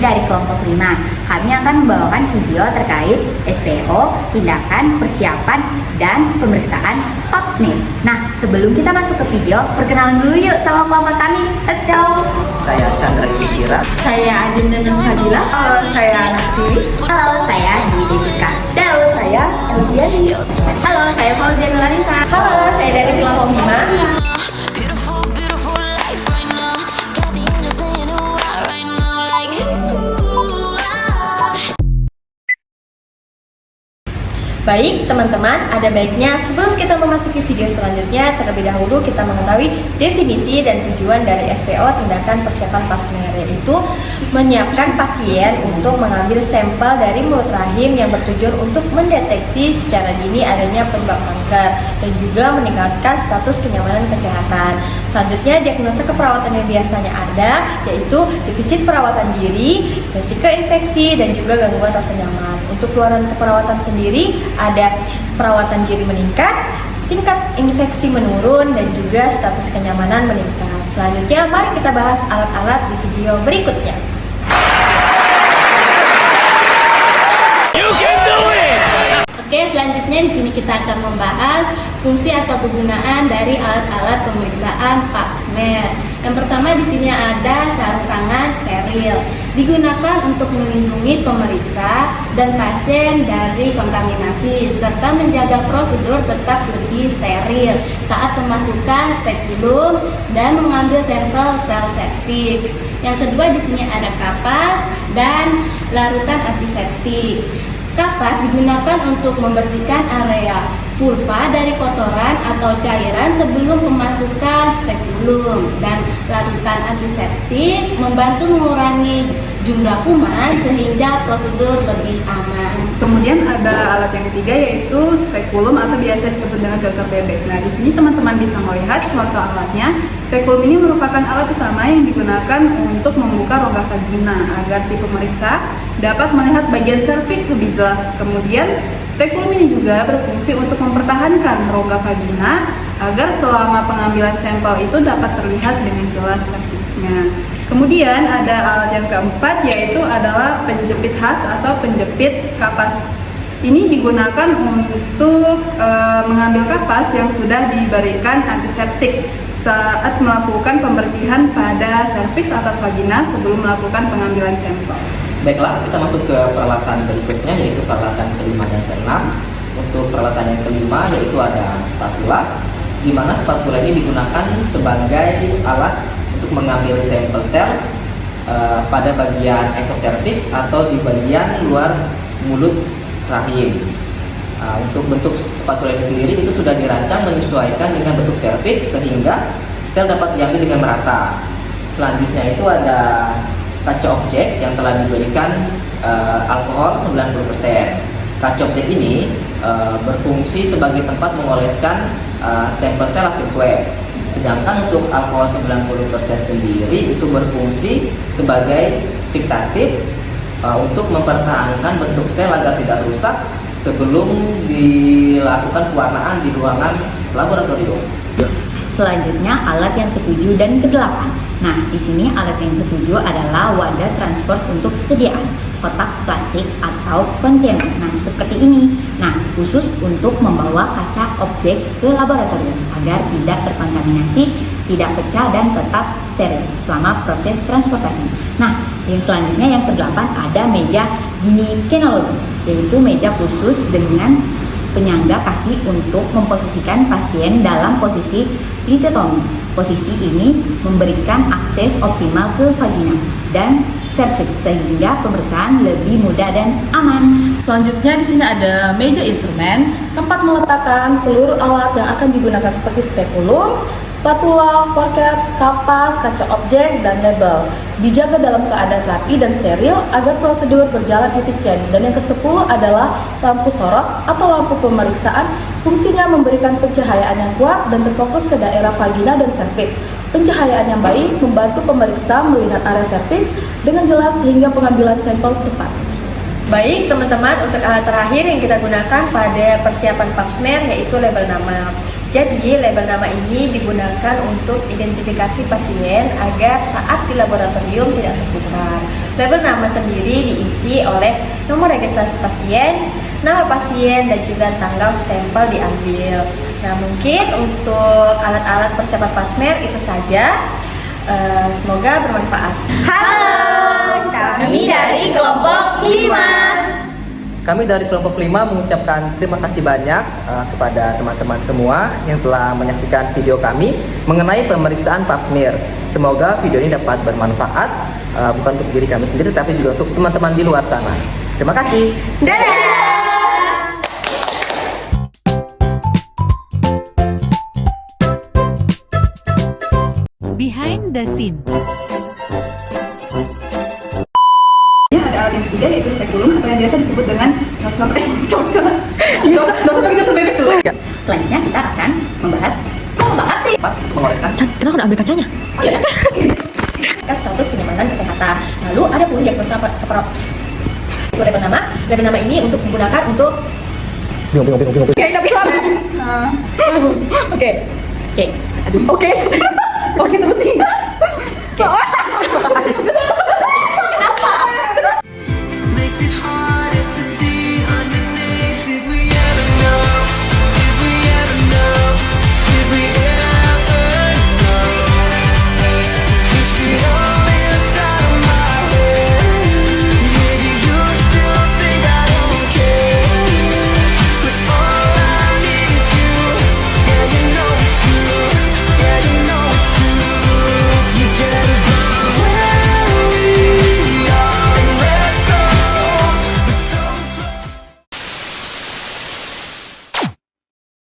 dari kelompok 5. Kami akan membawakan video terkait SPO, tindakan, persiapan, dan pemeriksaan pap smear. Nah, sebelum kita masuk ke video, perkenalan dulu yuk sama kelompok kami. Let's go! Saya Chandra Yudhistira. Saya Adinda dan Fadila. Halo, saya Tiwi. Halo, saya Dwi Siska. Halo, saya Elviadi. Halo, saya Fauzia Nularisa. Halo, saya dari kelompok 5. Baik teman-teman, ada baiknya sebelum kita memasuki video selanjutnya, terlebih dahulu kita mengetahui definisi dan tujuan dari SPO, tindakan persiapan pap smear, yaitu menyiapkan pasien untuk mengambil sampel dari mulut rahim yang bertujuan untuk mendeteksi secara dini adanya penyebab kanker dan juga meningkatkan status kenyamanan kesehatan. Selanjutnya, diagnosa keperawatan yang biasanya ada yaitu defisit perawatan diri, risiko infeksi, dan juga gangguan rasa nyaman. Untuk keluaran keperawatan sendiri ada perawatan diri meningkat, tingkat infeksi menurun, dan juga status kenyamanan meningkat. Selanjutnya, mari kita bahas alat-alat di video berikutnya. Oke, selanjutnya di sini kita akan membahas fungsi atau kegunaan dari alat-alat pemeriksaan pap smear. Yang pertama di sini ada sarung tangan steril, digunakan untuk melindungi pemeriksa dan pasien dari kontaminasi serta menjaga prosedur tetap lebih steril saat memasukkan spekulum dan mengambil sampel sel cervix. Yang kedua di sini ada kapas dan larutan antiseptik. Kapas digunakan untuk membersihkan area vulva dari kotoran atau cairan sebelum pemasukan spekulum, dan larutan antiseptik membantu mengurangi jumlah kuman sehingga prosedur lebih aman. Kemudian ada alat yang ketiga yaitu spekulum atau biasa disebut dengan cosor bebek. Nah, di sini teman-teman bisa melihat contoh alatnya. Spekulum ini merupakan alat utama yang digunakan untuk membuka rongga vagina agar si pemeriksa dapat melihat bagian serviks lebih jelas. Kemudian spekulum ini juga berfungsi untuk mempertahankan rongga vagina agar selama pengambilan sampel itu dapat terlihat dengan jelas serviksnya. Kemudian ada alat yang keempat yaitu adalah penjepit khas atau penjepit kapas. Ini digunakan untuk mengambil kapas yang sudah diberikan antiseptik saat melakukan pembersihan pada serviks atau vagina sebelum melakukan pengambilan sampel. Baiklah, kita masuk ke peralatan berikutnya, yaitu peralatan kelima dan keenam. Untuk peralatan yang kelima yaitu ada spatula, di mana spatula ini digunakan sebagai alat untuk mengambil sampel sel pada bagian ektoservix atau di bagian luar mulut rahim. Untuk bentuk spatula ini sendiri itu sudah dirancang menyesuaikan dengan bentuk serviks sehingga sel dapat diambil dengan merata. Selanjutnya itu ada kaca objek yang telah diberikan alkohol 90%. Kaca objek ini berfungsi sebagai tempat mengoleskan sampel sel hasil swab. Sedangkan untuk alkohol 90% sendiri itu berfungsi sebagai fiktatif untuk mempertahankan bentuk sel agar tidak rusak sebelum dilakukan pewarnaan di ruangan laboratorium. Selanjutnya alat yang ketujuh dan kedelapan. Nah, di sini alat yang ketujuh adalah wadah transport untuk sediaan kotak plastik atau kontainer. Nah, seperti ini. Nah, khusus untuk membawa kaca objek ke laboratorium agar tidak terkontaminasi, tidak pecah, dan tetap steril selama proses transportasi. Nah, yang selanjutnya yang kedelapan ada meja ginekolog, yaitu meja khusus dengan penyangga kaki untuk memposisikan pasien dalam posisi lithotomy. Posisi ini memberikan akses optimal ke vagina dan serviks sehingga pemeriksaan lebih mudah dan aman. Selanjutnya di sini ada meja instrumen, tempat meletakkan seluruh alat yang akan digunakan seperti spekulum, spatula, forceps, kapas, kaca objek, dan label. Dijaga dalam keadaan rapi dan steril agar prosedur berjalan efisien. Dan yang ke-10 adalah lampu sorot atau lampu pemeriksaan. Fungsinya memberikan pencahayaan yang kuat dan terfokus ke daerah vagina dan serviks. Pencahayaan yang baik membantu pemeriksa melihat area serviks dengan jelas sehingga pengambilan sampel tepat. Baik teman-teman, untuk alat terakhir yang kita gunakan pada persiapan pap smear yaitu label nama. Jadi label nama ini digunakan untuk identifikasi pasien agar saat di laboratorium tidak tertukar. label nama sendiri diisi oleh nomor registrasi pasien, nama pasien, dan juga tanggal stempel diambil. Nah, mungkin untuk alat-alat persiapan PAPSMER itu saja. Semoga bermanfaat. Halo, kami dari kelompok 5. Kami dari kelompok 5 mengucapkan terima kasih banyak kepada teman-teman semua yang telah menyaksikan video kami mengenai pemeriksaan PAPSMER. Semoga video ini dapat bermanfaat bukan untuk diri kami sendiri tapi juga untuk teman-teman di luar sana. Terima kasih. Dadah! Behind the scene. Ya, ada alat yang ketiga yaitu spekulum atau yang biasa disebut dengan cocok. Nggak usah pakai cocok bebek tuh. Selanjutnya kita akan membahas. Kok membahas sih? Empat, mengoreskan. Kenapa udah ambil kacanya? Iya. Status kenyamanan kesehatan. Lalu ada pun diagnosa itu label nama. Label nama ini untuk digunakan untuk Oke. Oke. Oke terus nih. Oke.